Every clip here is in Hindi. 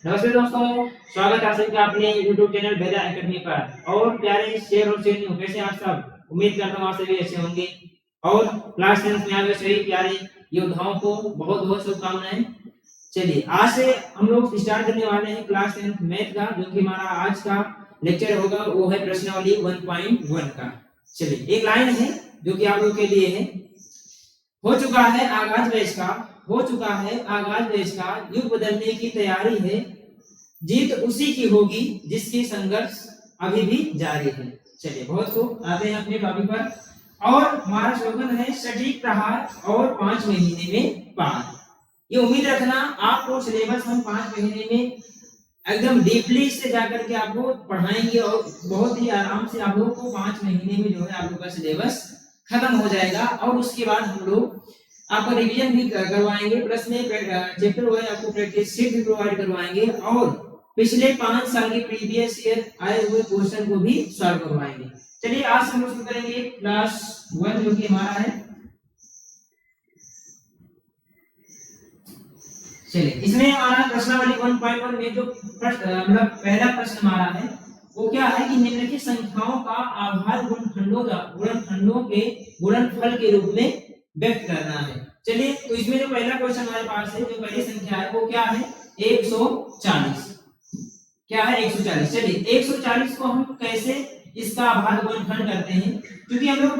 नमस्ते दोस्तों, स्वागत है आप सभी का अपने YouTube चैनल भेदा एकेडमी पर। और प्यारे शेर और शेरनियों, कैसे आप सब? उम्मीद करता हूँ आप सभी अच्छे होंगे। और क्लास 10 में आगे सभी प्यारे योद्धाओं को बहुत बहुत शुभकामनाएं। चलिए, आज से हम लोग स्टार्ट करने वाले हैं क्लास 10 मैथ का, जो कि हमारा आज का लेक्चर होगा वो है प्रश्नावली 1.1 का। चलिए, एक लाइन है जो कि आप लोग के लिए है। हो चुका है आगाज मैच का, हो चुका है आगाज मैच का, युग बदलने की तैयारी है, जीत उसी की होगी जिसकी संघर्ष अभी भी जारी है। चलिए, बहुत खूब, आते हैं अपने टॉपिक पर। और हमारा स्लोगन है सटीक प्रहार और 5 महीने में पार। ये उम्मीद रखना आपको सिलेबस हम 5 महीने में एकदम डीपली से जाकर के आपको पढ़ाएंगे और बहुत ही आराम से आप लोग को 5 महीने में जो है आप लोग का सिलेबस खत्म हो जाएगा। और उसके बाद हम लोग आपको रिवीजन भी करवाएंगे, प्लस में चैप्टर वाइज आपको प्रैक्टिस शीट भी प्रोवाइड करवाएंगे और पिछले 5 साल के प्रीवियस ईयर आए हुए क्वेश्चन को भी सॉल्व करवाएंगे। चलिए, आज हम लोग शुरू करेंगे क्लास 1 जो कि हमारा है। चलिए, इसमें हमारा प्रश्नावली 1.1 में जो मतलब पहला प्रश्न हमारा है वो क्या है कि निम्नलिखित संख्याओं का आभार गुणनखंडों के गुणनफल के रूप में व्यक्त करना है। चलिए, तो इसमें जो पहला क्वेश्चन हमारे पास है, जो पहली संख्या है वो क्या है 140। क्या है 140। चलिए, 140 को हम कैसे इसका आभार गुणनखंड करते हैं, क्योंकि हम लोग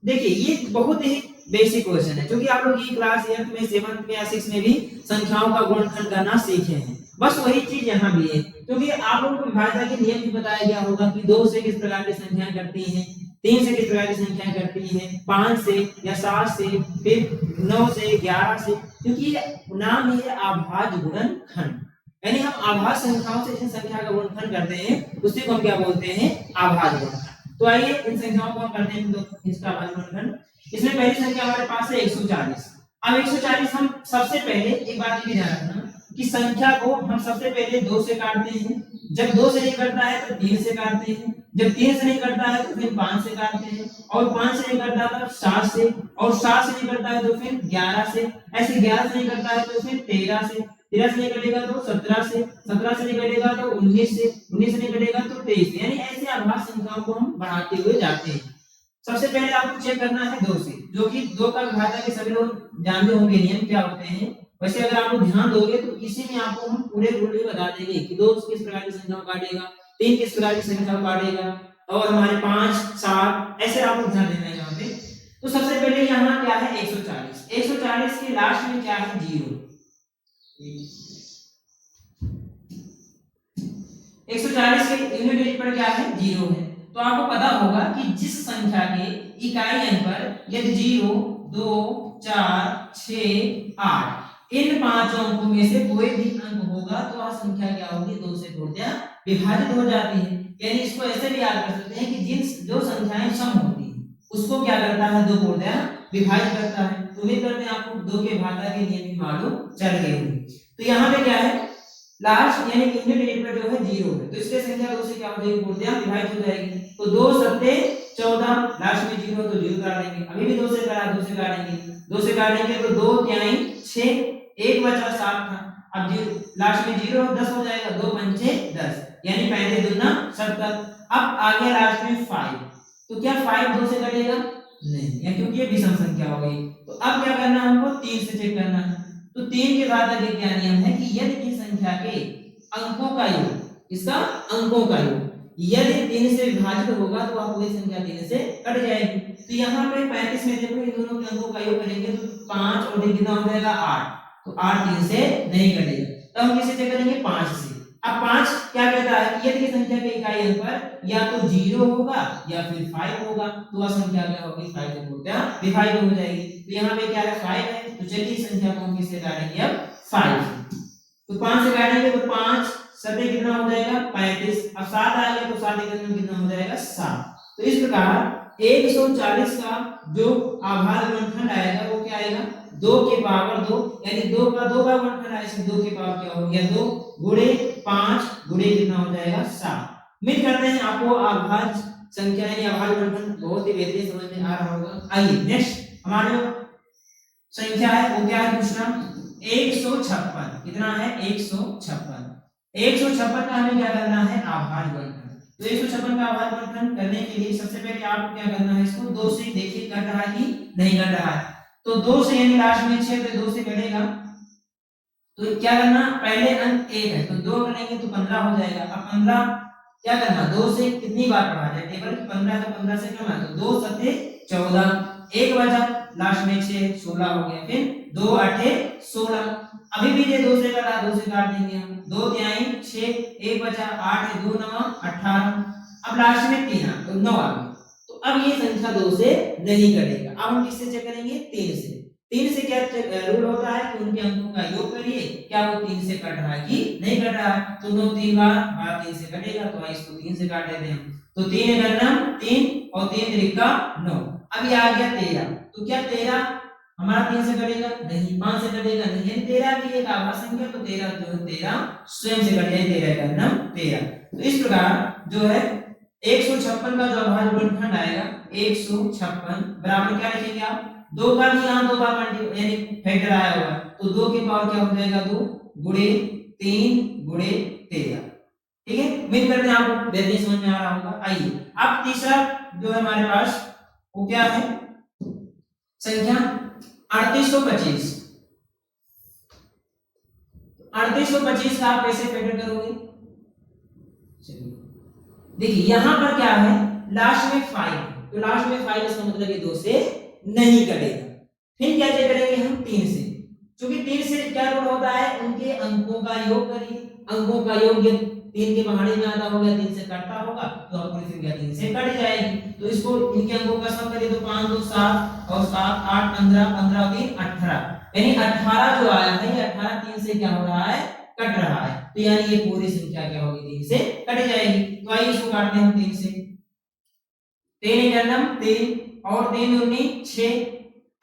देखिए ये बहुत ही बेसिक क्वेश्चन है, क्योंकि आप लोग ये क्लास 8 में 7 में या 6 में भी संख्याओं का गुणनखंड करना सीखे हैं। बस वही चीज यहाँ भी है, क्योंकि आप लोगों को विभाज्यता के नियम भी बताया गया होगा कि 2 से किस प्रकार की संख्याएं करती हैं, 3 से किस प्रकार की संख्याएं करती हैं, 5 से या 7 से, फिर 9 से, 11 से, क्योंकि नाम ही है आभाज्य गुणनखंड। यानी हम आभाज्य संख्याओं से जिन संख्या का गुणनखंड करते हैं उसी को हम क्या बोलते हैं, आभाज्य गुणनखंड। तो आइए इन संख्याओं को हम करते हैं तो इसका आभाज्य गुणनखंड। इसमें पहली संख्या हमारे पास है 140। अब 140 हम सबसे पहले एक बात ये ध्यान रखना कि संख्या को हम सबसे पहले 2 से काटते हैं। जब 2 से नहीं कटता है तो 3 से काटते हैं। जब 3 से नहीं कटता है तो फिर 5 से काटते हैं। और 5 से नहीं कटता है तो 7 से, और 7 से नहीं कटता है तो फिर 11 से, ऐसे 11 से नहीं कटता है तो फिर 13 से, 13 से नहीं कटेगा तो 17 से, 17 से नहीं कटेगा तो 19 से, 19 से नहीं कटेगा तो 23 से। यानी ऐसे आभाज्य संख्याओं को हम बढ़ाते हुए जाते हैं। सबसे पहले आपको चेक करना है 2 से, जो कि 2 का विभाज्यता के सभी लोग जानते होंगे नियम क्या होते हैं। वैसे अगर आप लोग ध्यान दोगे तो इसी में आपको हम पूरे रूल भी बता देंगे कि 2 किस प्रकार की संख्या को काटेगा, 3 किस प्रकार की संख्या को काटेगा, और हमारे 5, 7 ऐसे आप लोग ध्यान देना है यहाँ पे। तो सबसे पहले यहाँ क्या है 140। 140 के लास्ट में क्या है 0। 140 के यूनिट डिजिट पर क्या है 0 है। तो आपको पता होगा कि जिस संख्या के इकाई अंक पर यदि 0, 2, 4, 6, 8 इन 5 अंकों में से कोई भी अंक होगा तो वह संख्या क्या होगी 2 से पूर्णतः विभाजित हो जाती है। यानी इसको ऐसे भी याद कर सकते हैं कि जिन जो संख्याएं सम होती हैं उसको क्या करता है 2 पूर्णतः विभाजित करता है। तो उम्मीद करते हैं आपको 2 के भाज्यता के नियम भी मालूम चल गए होंगे। तो यहाँ पे क्या है लास्ट यानी कि यूनिट डिजिट पर जो है 0 है, तो इसलिए संख्या 2 से क्या हो जाएगी पूर्णतः विभाजित हो जाएगी। तो 2 सत्ते 14, लास्ट में 0 तो 0 काट देंगे। अभी भी 2 से करा 2 से काटेंगे, 2 से काटेंगे तो 2 तिहाई 6, 1 बचा 7 था। अब लास्ट में 0 10 हो जाएगा, 2 पंचे 10 यानी 35 दूना 70। अब आगे लास्ट में 5, तो क्या 5 2 से कटेगा नहीं, या क्योंकि ये विषम संख्या हो गई। तो अब क्या करना है हमको 3 से चेक करना है। तो 3 के बाद आगे क्या नियम है कि यदि की संख्या के अंकों का योग, इसका अंकों का योग यदि 3 से विभाजित होगा तो आप वही संख्या 3 से कट जाएगी। तो यहाँ पे 35 में देखो इन दोनों के अंकों का योग करेंगे तो 5 और 3 कितना हो जाएगा 8, तो 8 3 से नहीं कटेगा। तो हम किसे चेक करेंगे 5 से। अब 5 क्या कहता है कि यदि संख्या के इकाई अंक पर या तो 0 होगा या फिर 5 होगा तो वह संख्या क्या होगी 5 से पूर्णतः विभाजित हो जाएगी। तो यहाँ पे क्या है 5 है, तो चलिए इस संख्या को हम किससे काटेंगे अब 5। तो 5 से काटेंगे तो 5 7 कितना हो जाएगा 35। अब 7 आएगा तो 7 कितना हो जाएगा 7। तो इस प्रकार 140 का जो आभाज्य गुणनखंड आएगा वो क्या आएगा 2 के पावर 2, यानी 2 का 2 का गुणनखंड आएगा, 2 के पावर क्या हो गया 2 गुणे 5 गुणे कितना हो जाएगा 7। उम्मीद करते हैं आपको आभाज्य संख्या यानी आभाज्य गुणनखंड बहुत ही बेहतरीन समझ में आ रहा होगा। आइए नेक्स्ट हमारा संख्या है वो क्या है दूसरा 156। कितना है 156। 156 का हमें क्या करना है, आभाज्य गुणनखंड। तो 156 का आभाज्य गुणनखंड करने के लिए सबसे पहले आपको क्या करना है, इसको 2 से देखिए कट रहा है कि नहीं कट रहा है। तो 2 से यानी लास्ट में 6 तो 2 से कटेगा, तो क्या करना, पहले अंक 1 है तो 2 करेंगे तो 15 हो जाएगा। अब 15 क्या करना, 2 से कितनी बार पढ़ा जाए, टेबल की 15 का 15 से कम है तो 2 सते 14, 1 बचा, लास्ट में 6 16 हो गया, फिर 2 8 16। अभी भी ये 2 से कटा, 2 से काट देंगे हम, 2 तिहाई 6, 1 बचा, 8 2 9 18, अब लास्ट में 3 तो 9 आ गया। तो अब ये संख्या 2 से नहीं कटेगा। अब हम किससे चेक करेंगे, 3 से। 3 से क्या रूल होता है कि उनके अंकों का योग करिए, क्या वो 3 से कट रहा है कि नहीं कट रहा है। तो 9 3 बार 3 से कटेगा, तो इसको 3 से काट देते हैं। तो 3 गन्नम 3 और 3 त्रिका 9। अब ये आ गया 13, तो क्या 13 हमारा 3 से कटेगा, नहीं, 5 से कटेगा, नहीं, यानी 13 भी एक आभाज्य संख्या, तो 13 जो है 13 स्वयं से कट जाए, 13 गन्नम 13। तो इस प्रकार जो है 156 का जो आभाज्य गुणनखंड आएगा 156 बराबर क्या लिखेंगे आप, 2 का भी यहाँ 2 बार मल्टी यानी फैक्टर आया हुआ है, तो 2 के पावर क्या हो जाएगा, 2 गुणे 3 गुणे 13। ठीक है, उम्मीद करते हैं आपको बेहतरीन समझ में आ रहा होगा। आइए अब तीसरा जो है हमारे पास वो क्या है, संख्या 3825। 3825 का आप कैसे फैक्टर करोगे, चलिए देखिए यहाँ पर क्या है, लास्ट में 5, तो लास्ट में 5 इसका मतलब ये 2 से नहीं कटेगा। फिर क्या करेंगे हम 3 से, क्योंकि 3 से क्या रूल होता है, उनके अंकों का योग करिए, अंकों का योग ये 3 के पहाड़ी में आता होगा, 3 से कटता होगा तो आपको संख्या 3 से कट जाएगी। तो इसको इनके अंकों का सम करिए तो 5 2 7 और 7 8 15 15 3 18, यानी 18 जो आया है ये 18 3 से क्या हो रहा है, कट रहा है। तो यानी ये पूरी संख्या क्या होगी, 3 से कट जाएगी। तो आइए इसको काटते हैं हम 3 से, 3 गन्नम 3 और 3 दूनी 6।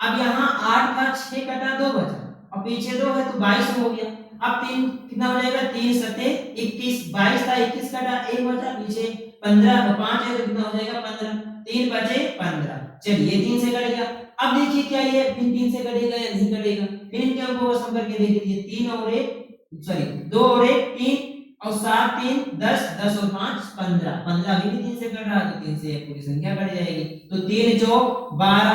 अब यहाँ 8 का 6 कटा 2 बचा और पीछे 2 है तो 22 हो गया। अब 3 कितना हो जाएगा, 3 सते 21, 22 था 21 कटा 1 बचा, पीछे 15 और 5 है तो कितना हो जाएगा 15, 3 बचे 15। चलिए 3 से कट गया। अब देखिए क्या ये 3 से कटेगा या नहीं कटेगा, फिर इनके अंकों को सम करके देख लीजिए, 3 और 1 सॉरी 2 और 1 3 और 7 3 10 10 और 5 15, 15 भी 3 से कट रहा है तो 3 से पूरी संख्या कट जाएगी। तो 3 चौक 12,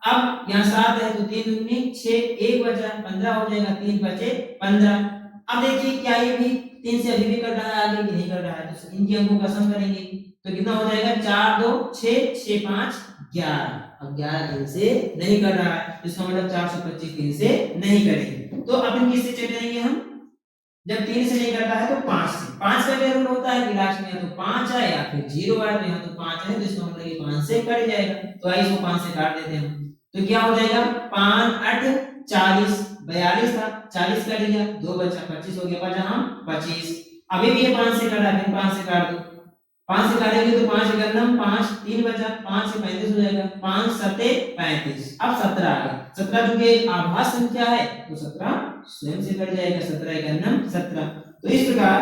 अब यहाँ 7 है तो 3 दूनी 6, 1 बचा 15 हो जाएगा, 3 बचे 15। अब देखिए क्या ये भी 3 से अभी भी कट रहा है, आगे भी नहीं कट रहा है, तो इनके अंकों का सम करेंगे तो कितना हो जाएगा, 4 2 6 6 5 11। अब 11 3 से नहीं कट रहा है, इसका मतलब 425 3 से नहीं कटेंगे। तो अब इन किससे चेक करेंगे हम, जब 3 से नहीं करता है तो 5 से। 5 का क्या रूल होता है कि लास्ट में या तो 5 आए या फिर 0 आए, तो यहाँ तो 5 है तो इसका मतलब ये 5 से कट जाएगा। तो आइए इसको 5 से काट देते हैं, तो क्या हो जाएगा 5 8 40, 42 था 40 कट गया, 2 बचा 25 हो गया, बचा हम 25। अभी भी ये 5 से कटा, फिर 5 से काट दो, 5 से काटेंगे तो 5 गन्नम 5 3 बचा, 5 से 35 हो जाएगा, 5 सते 35। अब 17 आ गया, 17 जो कि एक आभाज्य संख्या है तो 17 स्वयं से कट जाएगा, 17 गन्नम 17। तो इस प्रकार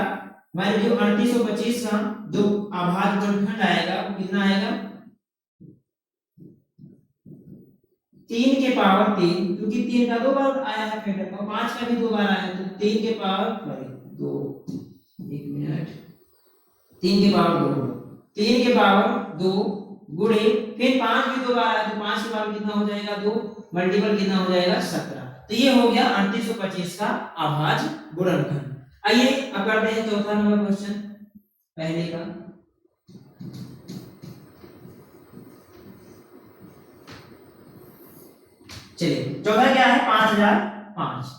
हमारे जो 3825 का जो आभाज्य गुणनखंड आएगा वो कितना आएगा, 3 के पावर 3, क्योंकि 3 का 2 बार आया है फैक्टर और 5 का भी 2 बार आया है, तो 3 के पावर 2 1 मिनट 3 के पावर 2, 3 के पावर 2 गुणे फिर 5 भी 2 बार आया तो 5 के पावर कितना हो जाएगा 2, मल्टीपल कितना हो जाएगा 17। तो ये हो गया 3825 का आभाज्य गुणनखंड। आइए अब करते हैं चौथा नंबर क्वेश्चन पहले का। चलिए चौथा क्या है, 5005।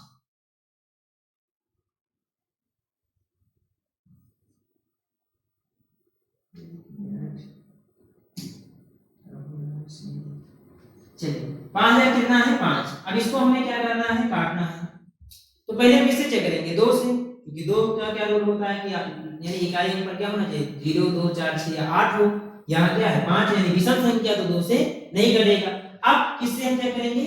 चलिए 5000 कितना है 5। अब इसको हमने क्या करना है, काटना है। तो पहले हम किससे चेक करेंगे, 2 से, क्योंकि 2 का क्या रूल होता है कि यानी इकाई अंक पर क्या होना चाहिए, 0 2 4 6 या 8 हो। यहाँ क्या है 5 यानी विषम संख्या, तो 2 से नहीं कटेगा। अब किससे हम चेक करेंगे,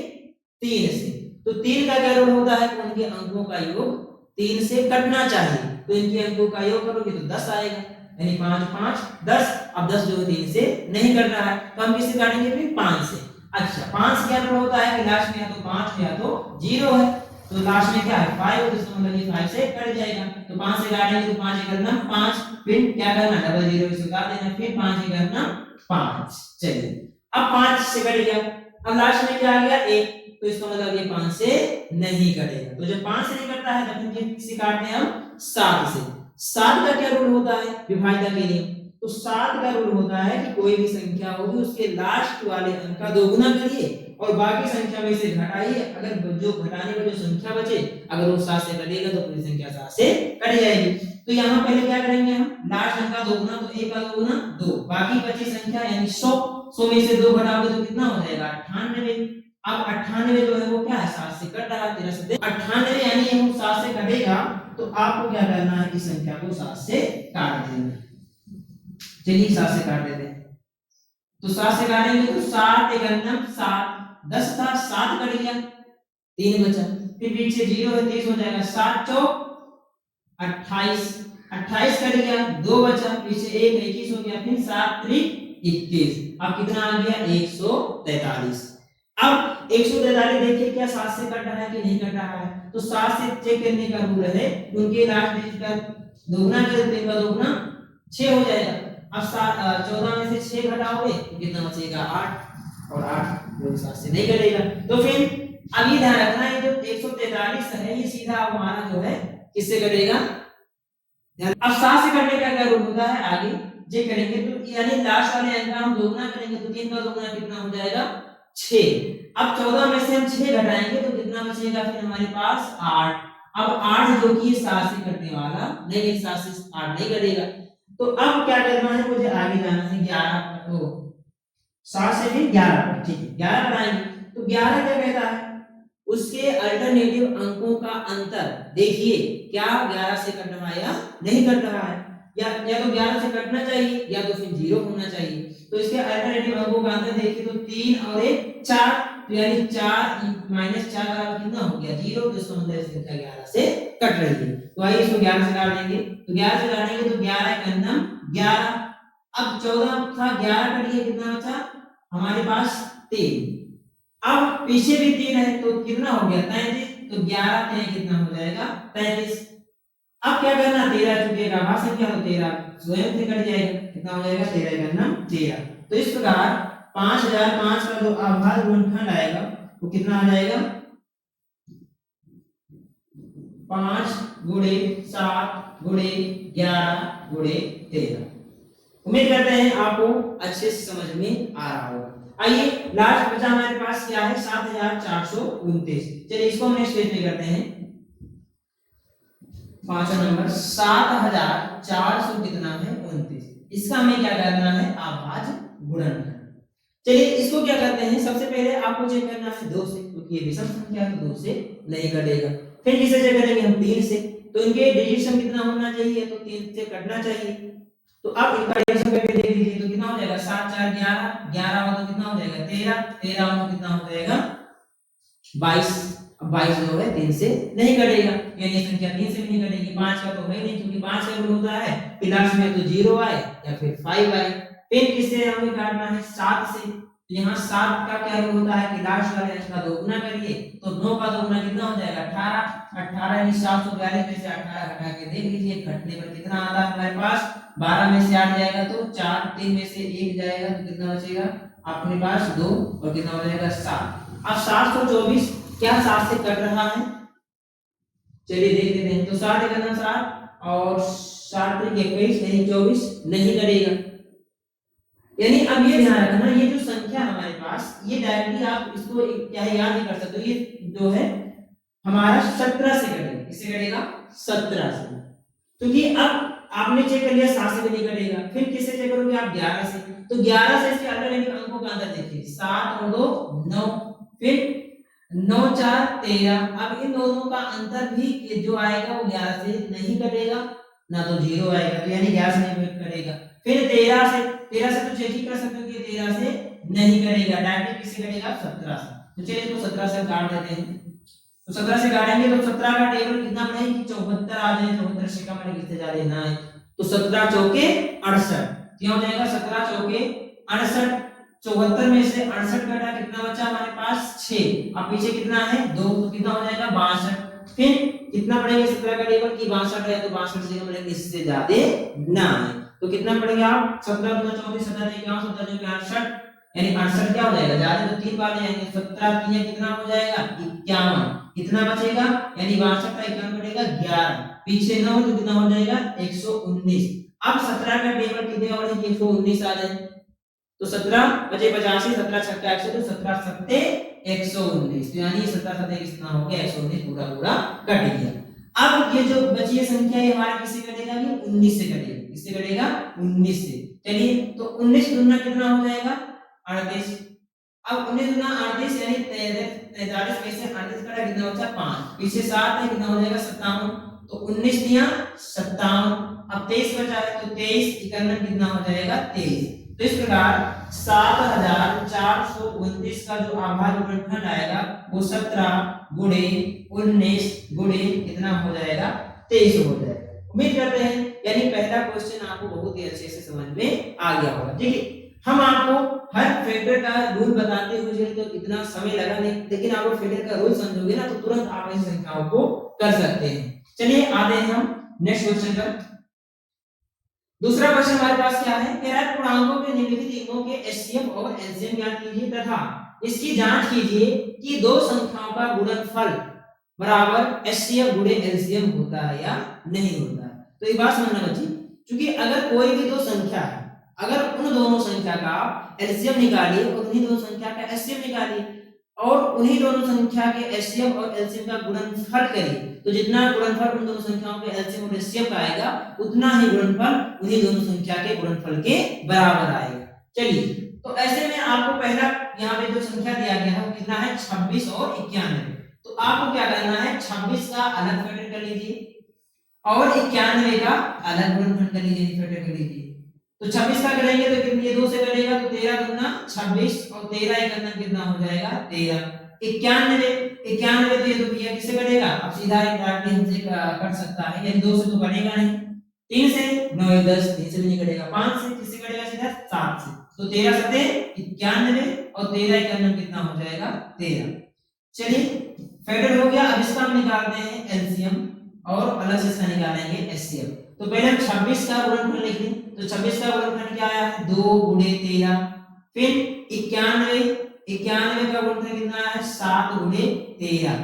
3 से। तो 3 का क्या रूल होता है कि उनके अंकों का योग 3 से कटना चाहिए, तो इनके अंकों का योग करोगे तो 10 आएगा, यानी 5 5 10। अब 10 जो 3 से नहीं कट रहा है तो हम किससे काटेंगे, फिर 5 से। अच्छा 5 क्या रूल होता है कि लास्ट में या तो 5 या तो 0 है, तो लास्ट में क्या है 5, तो इसका मतलब ये 5 से कट जाएगा। तो 5 से काटेंगे तो 5 एक करना 5, फिर क्या करना डबल जीरो इसको काट देना, फिर 5 एक करना 5। चलिए अब 5 से कट गया, अब लास्ट में क्या आ गया 1, तो इसका मतलब ये 5 से नहीं कटेगा। तो जब 5 से नहीं कटता है तो फिर किससे काटते हैं हम 7 से। 7 का क्या रूल होता है विभाज्यता के लिए, तो 7 का रूल होता है कि कोई भी संख्या होगी उसके लास्ट वाले अंक का दोगुना करिए और बाकी संख्या में से घटाइए, अगर जो घटाने का जो संख्या बचे अगर वो 7 से कटेगा तो पूरी संख्या 7 से कट जाएगी। तो यहाँ पहले क्या करेंगे हम लास्ट अंक का दोगुना, तो 1 का दोगुना 2, बाकी बची संख्या यानी 100 में से 2 घटाओगे तो कितना हो जाएगा 98। अब 98 जो है वो क्या है 7 से कट रहा है, 13 से 98 यानी ये 7 से कटेगा, तो आपको क्या करना है इस संख्या को 7 से काट देना। चलिए 7 से काट देते हैं, तो 7 से काटेंगे तो 7 एक 7, 10 था 7 कट गया 3 बचा, फिर पीछे 0 है 30 हो जाएगा, 7 चौक 28, 28 कट गया 2 बचा, पीछे 1 21 हो गया, फिर 7 त्रिक 21, अब कितना आ गया 143। अब 143 देखिए क्या 7 से कट रहा है कि नहीं कट रहा है, तो 7 से चेक करने का रूल है उनके लास्ट डिजिट का दोगुना कर देते हैं, दोगुना 6 हो जाएगा। अब 14 में से 6 घटाओगे तो कितना बचेगा 8, और 8 जो 7 से नहीं कटेगा। तो फिर अब ये ध्यान रखना है जो 143 है ये सीधा हमारा जो है किससे कटेगा, अब 7 से कटने का क्या रूल होता है आगे जे करेंगे, तो यानी लास्ट वाले अंक का हम दोगुना करेंगे तो 3 का दोगुना कितना हो जाएगा 6। अब 14 में से हम 6 घटाएंगे तो कितना बचेगा फिर हमारे पास 8। अब 8 जो कि 7 से कटने वाला नहीं, 7 से 8 नहीं कटेगा, तो अब क्या करना है मुझे आगे जाना है 11, तो 7 से फिर 11, ठीक है 11 बनाएंगे, तो 11 क्या कहता है उसके अल्टरनेटिव अंकों का अंतर देखिए क्या 11 से कट रहा है या नहीं कट रहा है, या तो 11 से कटना चाहिए या तो फिर 0 होना चाहिए। तो इसके अल्टरनेटिव अंकों का अंतर देखिए तो 3 और 1 4, तो यानी 4 माइनस 4 बराबर कितना हो गया 0, तो इसका मतलब संख्या 11 से कट रही है। तो आइए इसको 11 से काट देंगे, तो 11 से काटेंगे तो 11 का अंदर 11, अब 14 था 11 कट गया कितना बचा हमारे पास 3, अब पीछे भी 3 है तो कितना हो गया 33, तो 11 में कितना हो जाएगा 33। अब क्या करना 13 चुके का आभाज्य संख्या तो 13 स्वयं से कट जाएगा, कितना हो जाएगा 13 करना 13। तो इस प्रकार 5005 का जो आभाज्य गुणनखंड आएगा वो कितना आ जाएगा 5 गुणे 7 गुणे 11 गुणे 13। उम्मीद करते हैं आपको अच्छे से समझ में आ रहा होगा। आइए लास्ट बचा हमारे पास क्या है 7429। चलिए इसको हम नेक्स्ट पेज पे करते हैं, पांचवा नंबर 7400 कितना है 29, इसका हमें क्या करना है आभाज्य गुणनखंड। चलिए इसको क्या करते हैं सबसे पहले आपको चेक करना है 2 से, क्योंकि ये विषम संख्या है तो 2 से नहीं कटेगा। फिर किसे चेक करेंगे हम 3 से, तो इनके डिविजन कितना होना चाहिए तो 3 से कटना चाहिए। तो अब इनका डिवीजन करके देख लीजिए तो कितना हो जाएगा 7 4 11, 11 हो तो कितना हो जाएगा 13, 13 हो तो कितना हो जाएगा 22। अब 22 जो है 3 से नहीं कटेगा, यानी संख्या 3 से भी नहीं कटेगी। 5 का तो है नहीं क्योंकि 5 का रूल होता है कि लास्ट में तो 0 आए या फिर 5 आए। फिर किससे हमें काटना है 7 से, तो यहाँ 7 का क्या रूल होता है कि लास्ट वाले अंक का दोगुना करिए, तो 9 का दोगुना कितना हो जाएगा 18, 18 यानी 742 में से 18 घटा के देख लीजिए घटने पर कितना आता है हमारे पास 12 में से 8 जाएगा तो 4, 3 में से 1 जाएगा तो कितना बचेगा अपने पास 2, और कितना हो जाएगा 7। अब 724 क्या 7 से कट रहा है, चलिए देख लेते हैं। तो 7 का 7 और 7 21 यानी 24 नहीं कटेगा। यानी अब ये ध्यान रखना ये जो संख्या हमारे पास ये डायरेक्टली आप इसको क्या है याद नहीं कर सकते, ये जो है हमारा 17 से कटेगा। किससे कटेगा 17 से, क्योंकि अब आपने चेक कर लिया 7 से भी नहीं कटेगा। फिर किससे चेक करोगे आप 11 से, तो 11 से इसके अल्टरनेटिव अंकों का अंतर देखिए 7 और 2 9, फिर 9 4 13। अब इन दोनों का अंतर भी जो आएगा वो 11 से नहीं कटेगा ना तो 0 आएगा, तो यानी 11 से नहीं कटेगा। फिर 13 से तो चेक ही कर सकते हो कि 13 से नहीं कटेगा, डायरेक्टली किससे कटेगा 17 से। तो चलिए इसको 17 से काट देते हैं, तो 17 से काटेंगे तो 17 का टेबल कितना बनेगा कि 74 आ जाए, 74 से कम है किससे ज्यादा ना है, तो 17 चौके 68 क्या हो जाएगा 17 चौके 68 74 में से 68 घटा कितना बचा हमारे पास 6, अब पीछे कितना है 2, तो कितना हो जाएगा 62। फिर कितना पड़ेगा 17 का टेबल की 62 है तो 62 से हम इससे ज्यादा ना है, तो कितना पड़ेगा आप 17 गुना 34 17 51 17 61 यानी 68 क्या हो जाएगा ज्यादा तो 3 बार ले आएंगे, 17 3 कितना हो जाएगा 51, कितना बचेगा यानी 62 का 51 बटेगा 11, पीछे 9 तो कितना हो जाएगा 119। अब 17 का टेबल कितने और 119 आ जाए, तो 17 बचे 85 17 छक्का 100 तो 17 सत्ते 119, तो यानी 17 सत्ते कितना हो गया 119 पूरा पूरा कट गया। अब ये जो बची है संख्या ये हमारा किससे कटेगा, ये 19 से कटेगा, किससे कटेगा 19 से। चलिए तो 19 गुना कितना हो जाएगा 38, अब 19 गुना 38 यानी 43 में से 38 कटा कितना बचा 5, पीछे 7 है कितना हो जाएगा 57, तो 19 दिया 57, अब 23 बचा है तो 23 51 कितना हो जाएगा 23। तो इस प्रकार 7429 का जो आभाज्य गुणनफल आएगा वो 17 गुणे 19 गुणे कितना हो जाएगा 23 हो जाएगा। उम्मीद करते हैं यानी पहला क्वेश्चन आपको बहुत ही अच्छे से समझ में आ गया होगा। ठीक है, हम आपको हर फैक्टर का रूल बताते हुए चले तो इतना समय लगा नहीं, लेकिन आप फैक्टर का रूल समझोगे ना तो तुरंत आप ऐसी संख्याओं को कर सकते हैं। चलिए आते हैं हम नेक्स्ट क्वेश्चन पर। दूसरा क्वेश्चन हमारे पास क्या है, कह रहा है पूर्णांकों के निम्नलिखित अंकों के एचसीएफ और एलसीएम ज्ञात कीजिए तथा इसकी जांच कीजिए कि दो संख्याओं का गुणनफल बराबर एचसीएफ गुणे एलसीएम होता है या नहीं होता है। तो ये बात समझना बच्चे, क्योंकि अगर कोई भी दो संख्या है, अगर उन दोनों संख्या का एलसीएम निकालिए और उन्हीं दोनों संख्या का एचसीएफ निकालिए और उन्हीं दोनों संख्या के एचसीएफ और एलसीएम का गुणनफल करिए, तो जितना गुणनफल उन दोनों संख्याओं के एलसीएम और एचसीएफ का आएगा उतना ही गुणनफल उन्हीं दोनों संख्या के गुणनफल के बराबर आएगा। चलिए तो ऐसे में आपको पहला यहाँ पे जो संख्या दिया गया है वो कितना है 26 और 91, तो आपको क्या करना है 26 का अलग फैक्टर कर लीजिए और 91 का अलग गुणनफल कर लीजिए, फैक्टर कर लीजिए। तो 26 का करेंगे तो कितनी ये 2 से करेगा तो 13 दूना 26 और 13 इकन्ना कितना हो जाएगा 13, 91 तो ये तो भैया किससे करेगा, अब सीधा डायरेक्टली हमसे कर सकता है, यानी 2 से तो करेगा नहीं, 3 से 9 10 3 से भी नहीं करेगा, 5 से किससे करेगा सीधा 7 से, तो 13 सते 91 और 13 इकन्ना कितना हो जाएगा 13। चलिए फैक्टर हो गया, अब इसका हम निकालते हैं एलसीएम और अलग से इसका निकालेंगे एचसीएफ। तो पहले हम 26 का गुणनफल लिख लें, तो 26 का गुणनफल क्या आया है 2 गुणे 13, फिर 91 का गुणनफल कितना आया है 7 गुणे 13।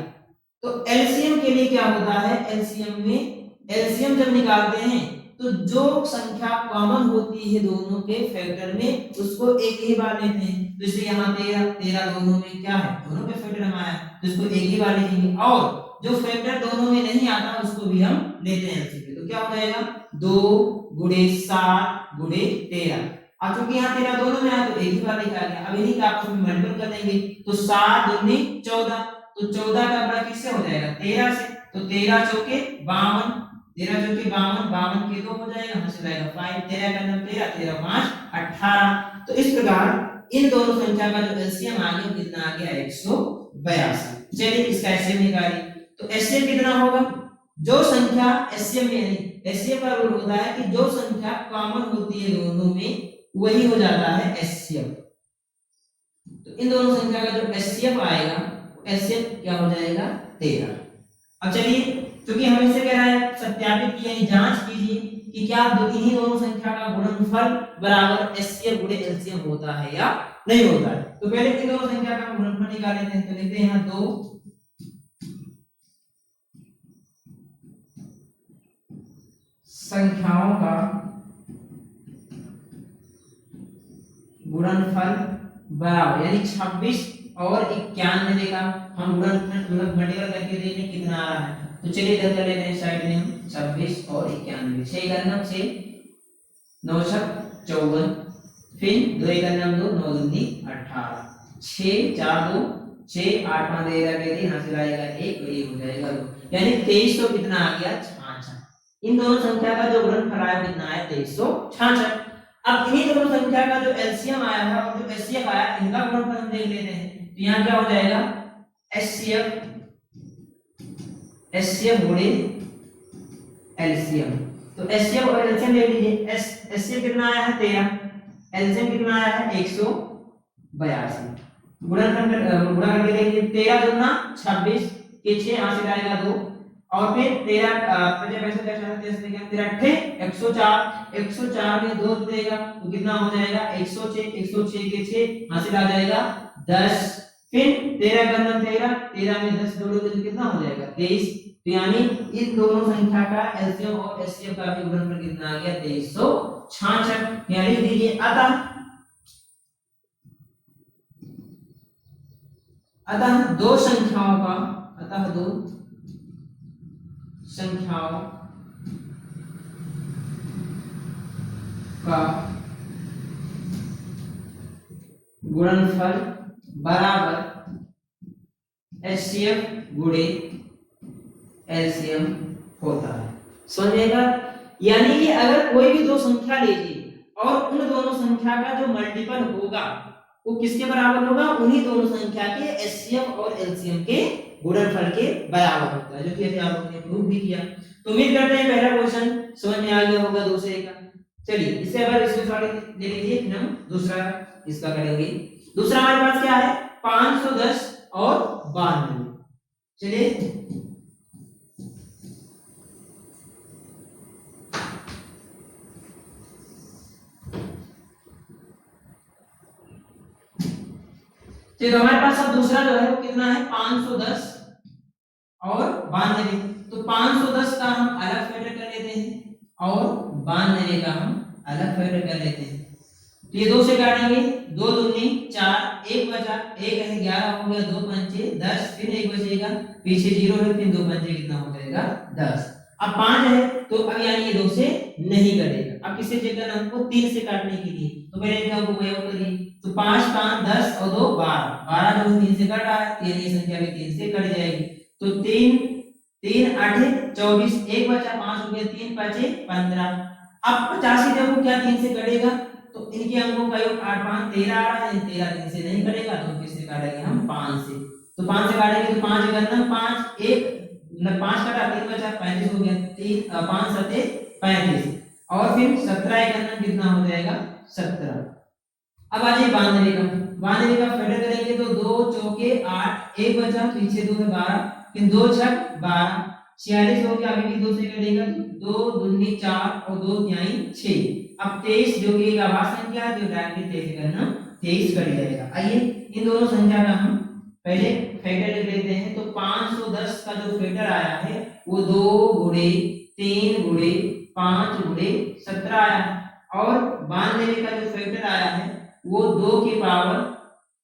तो एलसीएम के लिए क्या होता है, एलसीएम में एलसीएम जब निकालते हैं तो जो संख्या कॉमन होती है दोनों के फैक्टर में उसको एक ही बार लेते हैं, तो इसलिए यहाँ 13 दोनों में क्या है दोनों के फैक्टर में आया तो इसको एक ही बार लिखेंगे, और जो फैक्टर दोनों में नहीं आता उसको भी हम लेते हैं एलसीएम। तो क्या हो जाएगा 2 गुणे 7 गुणे 13, अब चूंकि यहाँ 13 दोनों में आया तो एक ही बार लिखा गया, अब इन्हीं का आपस में मल्टीपल कर देंगे तो 7 दूनी 14, तो 14 का बड़ा किससे हो जाएगा 13 से, तो 13 चौके 52, 13 चौके 52, 52 के 2 हो जाएगा, यहाँ से जाएगा 5, 13 का नाम 13, 13 5 18। तो इस प्रकार इन दोनों संख्या का जो एलसीएम आ गया कितना आ गया 182। चलिए इसका एचसीएफ निकालिए, तो एचसीएफ कितना होगा, जो संख्या एचसीएफ में यानी एचसीएफ का रूल होता है कि जो संख्या कॉमन होती है दोनों में वही हो जाता है एचसीएफ। तो इन दोनों संख्या का जो एचसीएफ आएगा एचसीएफ क्या हो जाएगा 13। अब चलिए क्योंकि हम इसे कह रहा है सत्यापित कीजिए यानी जांच कीजिए कि क्या इन्हीं दोनों संख्या का गुणनफल बराबर एचसीएफ गुणे एलसीएम होता है या नहीं होता है। तो पहले इन दोनों संख्या का गुणनफल निकाल लेते हैं, तो लिखते हैं यहाँ 2 संख्याओं का गुणनफल बराबर यानी 26 और 91 का हम गुणनफल मल्टीपल करके देखें कितना आ रहा है। तो चलिए इधर कर लेते हैं साइड में हम 26 और 91, 6 करना 6 9 54, फिर 2 करना 2 9 दूनी 18, 6 4 2 6 8 5 13 के लिए यहाँ से आएगा 1 और ये हो जाएगा 2, यानी 23 तो कितना आ गया 66। इन दोनों संख्या का जो गुणनफल आया कितना है 2366। अब इन्हीं दोनों संख्या का जो एलसीएम आया है और जो एचसीएफ आया इनका गुणनफल हम देख लेते हैं, तो यहाँ क्या हो जाएगा एचसीएफ गुणे एलसीएम। तो एचसीएफ और एलसीएम ले लीजिए, एचसीएफ कितना आया है 13, एलसीएम कितना आया है 182, 82। गुणा करके देखिए 13 दूना 26 के 6 हासिल आएगा 2 और फिर 13 55 13 अट्ठे 104 104 में 2 देगा तो कितना हो जाएगा 106 106 के 6 हासिल आ जाएगा 10। फिर 13 का 13 13 में 10 जोड़ोगे तो कितना हो जाएगा 23। तो यानी इन दोनों संख्या का एलसीएम और एचसीएफ का भी गुणनफल कितना आ गया 2366। यानी दीजिए अतः दो संख्याओं का गुणनफल बराबर एचसीएफ गुणे एलसीएम होता है। समझिएगा, यानी कि अगर कोई भी दो संख्या लीजिए और उन दोनों संख्या का जो मल्टीपल होगा वो किसके बराबर होगा, उन्हीं दोनों संख्या के एचसीएफ और एलसीएम के गुणनफल के बराबर होता है, जो कि अभी आप लोगों ने प्रूव भी किया। तो उम्मीद करते हैं पहला क्वेश्चन समझ में आ गया होगा दूसरे का। चलिए इससे अगर इसको थोड़ा ले लीजिए, फिर हम दूसरा इसका करेंगे। दूसरा हमारे पास क्या है 510 और 92। चलिए तो हमारे पास अब दूसरा जो है वो कितना है 510 और 92। तो 510 का हम अलग फैक्टर कर लेते हैं और 92 का हम अलग फैक्टर कर लेते हैं। तो ये 2 से काटेंगे, 2 दूनी 4, 1 बचा, 1 है 11 हो गया, 2 पंचे 10, फिर 1 बचेगा, पीछे 0 है, फिर 2 पंचे कितना हो जाएगा 10। अब 5 है तो अब यानी ये 2 से नहीं कटेगा। अब किससे चेक करना हमको 3 से काटने के लिए, तो पहले क्या को प्रयोग करिए। तो 5 5 10 और 2 12, 12 जो 3 से कट रहा है, तो ये संख्या भी 3 से कट जाएगी। तो 3 3 8 24, 1 बचा, 5 हो गया, 3 5 15। अब 85 जब क्या 3 से कटेगा, तो इनके अंकों का योग 8 5 13 आ रहा है, 13 3 से नहीं कटेगा तो किससे काटेंगे हम 5 से। तो 5 से काटेंगे तो 5 गन्ना 5 1 मतलब 5 कटा 3 बचा 35 हो गया, 3 5 7 35 और फिर 17 एक गन्ना कितना हो जाएगा 17। अब आ जाइए 92 का, 92 का फैक्टर करेंगे तो 2 चौके 8, 1 बचा, पीछे 2 है 12, फिर 2 छक 12, 46 हो गया, अभी भी 2 से कटेगा, 2 दूनी 4 और 2 तिहाई 6। अब 23 जो कि एक आभास संख्या है, जो डायरेक्टली 23 करना 23 कट जाएगा। आइए इन दोनों संख्या का हम पहले फैक्टर लिख लेते हैं। तो 510 का जो फैक्टर आया है वो 2 गुणे 3 गुणे 5 गुणे 17 आया है, और 92 का जो फैक्टर आया है वो 2 की पावर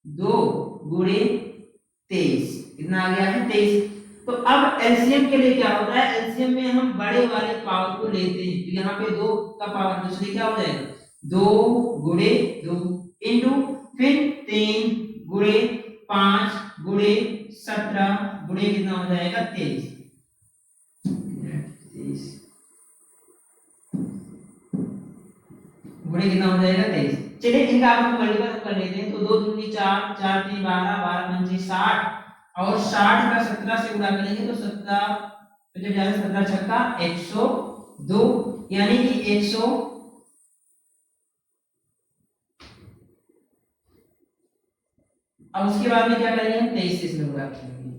2 गुणे 23 कितना आ गया है 23। तो अब एलसीएम के लिए क्या होता है, एलसीएम में हम बड़े वाले पावर को लेते हैं। तो यहाँ पे 2 का पावर दूसरे क्या हो जाएगा 2 गुणे 2 इनटू फिर 3 गुणे 5 गुणे 17 गुणे कितना हो जाएगा 23 गुणे कितना हो जाएगा 23। चलिए इनका आप मल्टीपल कर लेते हैं। तो 2 दूनी 4 4 3 12 12 पंचे 60 और 60 का 17 से गुणा करेंगे तो 17 जब जाए 17 छक्का 102, यानी कि 100। अब उसके बाद में क्या करेंगे हम 23 से इसमें गुणा करेंगे,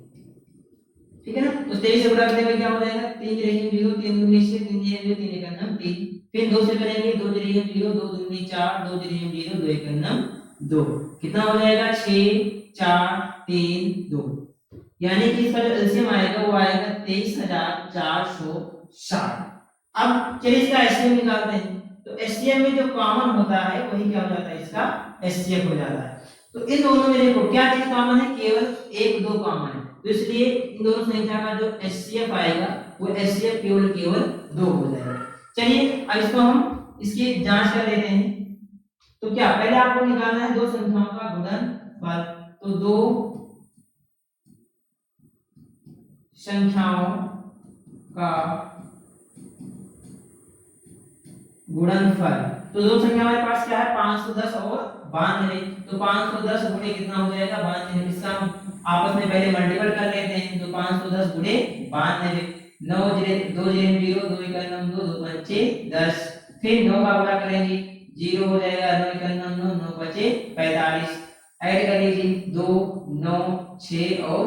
ठीक है ना। तो 23 से गुणा करने पे क्या हो जाएगा 3 रेशियो 0 3 दूनी 6 3 0 3 का नाम 3, फिर 2 से करेंगे 2 रेशियो 0 2 दूनी 4 2 रेशियो 0 2 का नाम 2, कितना हो जाएगा 6 4 3 2, यानी कि इसका जो एलसीएम आएगा वो आएगा 23460। अब चलिए इसका एचसीएफ निकालते हैं। तो एचसीएफ में जो कॉमन होता है वही क्या हो जाता है इसका एचसीएफ हो जाता है। तो इन दोनों में देखो क्या चीज कॉमन है, केवल 1 2 कॉमन है, तो इसलिए इन दोनों संख्या का जो एचसीएफ आएगा वो एचसीएफ केवल 2 हो जाएगा। चलिए अब इसको हम इसकी जांच कर लेते हैं। तो क्या पहले आपको निकालना है दो संख्याओं का गुणनफल। तो 2 संख्याओं का गुणनफल। तो दो संख्या हमारे पास क्या है 510 और 92। तो 510 गुणे कितना हो जाएगा 92, इसका हम आपस में पहले मल्टीपल कर लेते हैं। तो 510 गुणे 92, 9 2 0 2 का नाम 2 2 पंचे 10, फिर 9 का गुणा करेंगे 0 हो जाएगा, 9 का नाम 9 9 बचे 45, ऐड कर लीजिए 2 9 6 और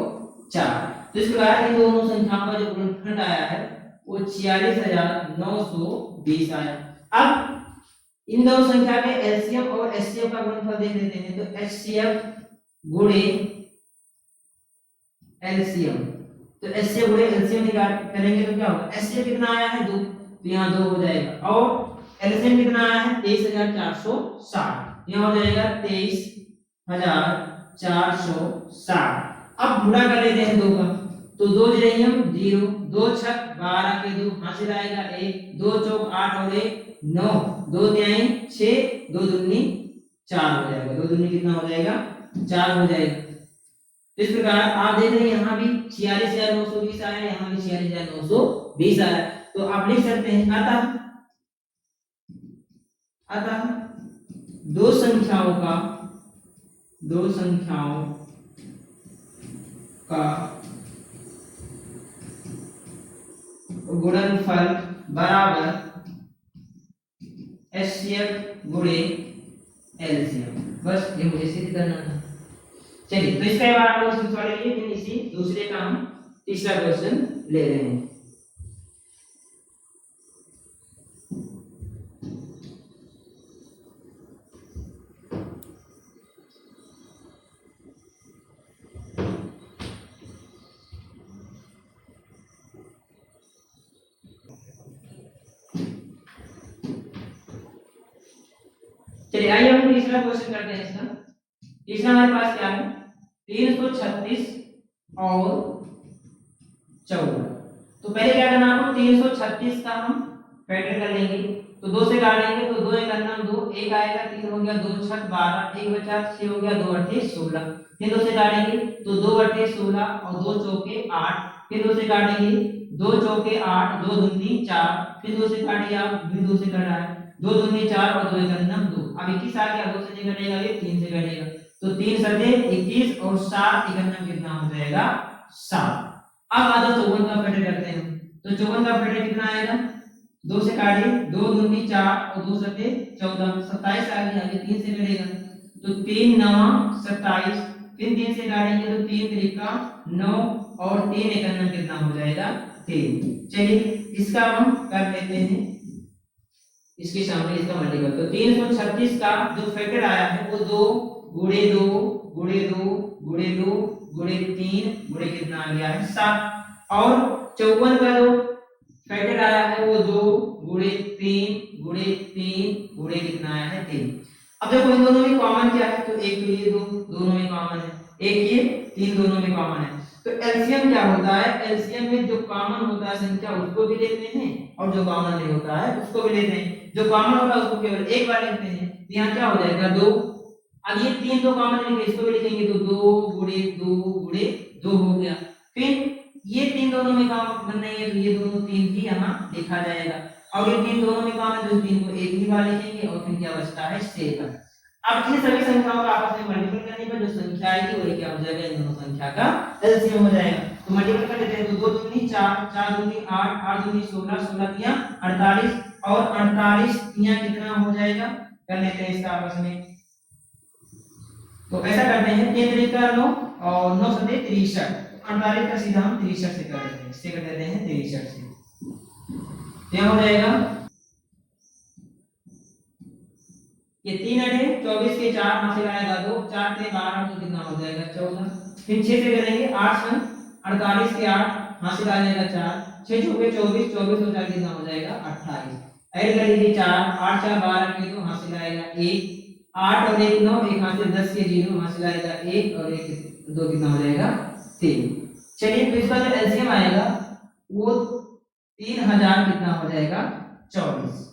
4। तो इस प्रकार इन दोनों संख्याओं का जो गुणनफल आया है वो 46,920 आया। अब इन दोनों संख्या के एलसीएम और एचसीएफ का गुणनफल देख लेते हैं। तो एचसीएफ गुणे एलसीएम, तो एचसीएफ गुणे एलसीएम निकाल करेंगे तो क्या होगा, एचसीएफ कितना आया है 2, तो यहाँ 2 हो जाएगा, और एलसीएम कितना आया है 23,460, यहाँ हो जाएगा 23,460। अब गुणा कर लेते हैं 2 का, तो 2 जोड़ेंगे हम 0, 2 छक 12 के 2 हासिल आएगा 1, 2 चौक 8 और 1 9, 2 तिहाई 6, 2 दूनी 4 हो जाएगा, 2 दूनी कितना हो जाएगा 4 हो जाएगा। तो इस प्रकार आप देख रहे हैं यहाँ भी 46,920 आया, यहाँ भी 46,920 आया। तो आप लिख सकते हैं अतः दो संख्याओं का गुणनफल बराबर एचसीएफ गुणे एलसीएम। बस ये मुझे सिद्ध करना था। चलिए, तो इसके बाद आप लोग सवाल लिए, फिर इसी दूसरे का हम तीसरा क्वेश्चन ले रहे हैं। चलिए आइए हम तीसरा क्वेश्चन करते हैं। इसका तीसरा हमारे पास क्या है, 336 और 14। तो पहले क्या करना आपको, 336 का हम फैक्टर कर लेंगे, तो 2 से काटेंगे तो 2 एक अन्ना 2, 1 आएगा 3 हो गया, 2 छक 12, 1 बचा 6 हो गया, 2 अट्ठे 16, फिर 2 से काटेंगे तो 2 अट्ठे 16 और 2 चौके 8, फिर 2 से काटेंगे 2 चौके 8, 2 दूनी 4, फिर 2 से काटिए आप, फिर 2 से काटा है 2 दूनी 4 और 2 एक अन्ना 2। अब 21 आ गया, 2 से नहीं कटेगा, ये 3 से कटेगा, तो 3 सते 21 और 7 एक अन्ना कितना हो जाएगा 7। अब आ जाओ 54 का फैक्टर करते हैं। तो 54 का फैक्टर कितना आएगा, 2 से काटिए 2 दूनी 4 और 2 सते 14, 27 आ गया, ये 3 से कटेगा, तो 3 9 27, फिर 3 से काटेंगे तो 3 त्रिका 9 और 3 एक अन्ना कितना हो जाएगा 3। चलिए इसका हम कर लेते हैं, इसके सामने इसका मल्टीपल। तो 336 का जो फैक्टर आया है वो 2 गुणे 2 गुणे 2 गुणे 2 गुणे 3 गुणे कितना आ गया है 7, और 54 का जो फैक्टर आया है वो 2 गुणे 3 गुणे 3 गुणे कितना आया है 3। अब देखो इन दोनों में कॉमन क्या है, तो एक तो ये 2 दोनों में कॉमन है, एक ये 3 दोनों में कॉमन है। तो एलसीएम क्या होता है, एलसीएम में जो कॉमन होता है संख्या उसको भी लेते हैं और जो कॉमन नहीं होता है उसको भी लेते हैं। जो कॉमन होगा उसको केवल एक बार लिखते हैं, तो यहाँ क्या हो जाएगा 2। अब ये 3 तो कॉमन लेंगे, इसको भी लिखेंगे तो 2 गुणे 2 गुणे 2 हो गया। फिर ये 3 दोनों में कॉमन नहीं है तो ये दोनों 3 भी यहाँ लिखा जाएगा, और ये 3 दोनों में कॉमन है तो 3 को एक ही बार लिखेंगे, और फिर क्या बचता है 7। अब इन सभी संख्याओं का आपस में मल्टीपल करने पर जो संख्या आएगी वही क्या हो जाएगा, इन दोनों संख्या का एलसीएम हो जाएगा। तो मल्टीपल कर लेते हैं, तो 2 दूनी 4, 4 दूनी 8, 8 दूनी 16, 16 तिया 48, और 48 तिया कितना हो जाएगा, कर लेते हैं इसका आपस में। तो ऐसा करते हैं 3 त्रिका 9 और 9 सते 63, 48 का सीधा हम 63 से कर देते हैं, इससे कर देते हैं 63 से, क्या हो जाएगा, ये 3 अठे 24 के 4 हासिल आएगा 2, 4 से 12 तो कितना हो जाएगा 14, फिर 6 से करेंगे 8 सन 48 के 8 हासिल आ जाएगा 4, 6 चौके 24, 24 और 4 कितना हो जाएगा 28, ऐड कर लीजिए 4, 8 4 12 के तो हासिल आएगा 1, 8 और 1 9, एक हासिल 10 के 0 हासिल आएगा 1 और 1 2 कितना हो जाएगा 3। चलिए तो इसका जो एलसीएम आएगा वो 3000 कितना हो जाएगा 24।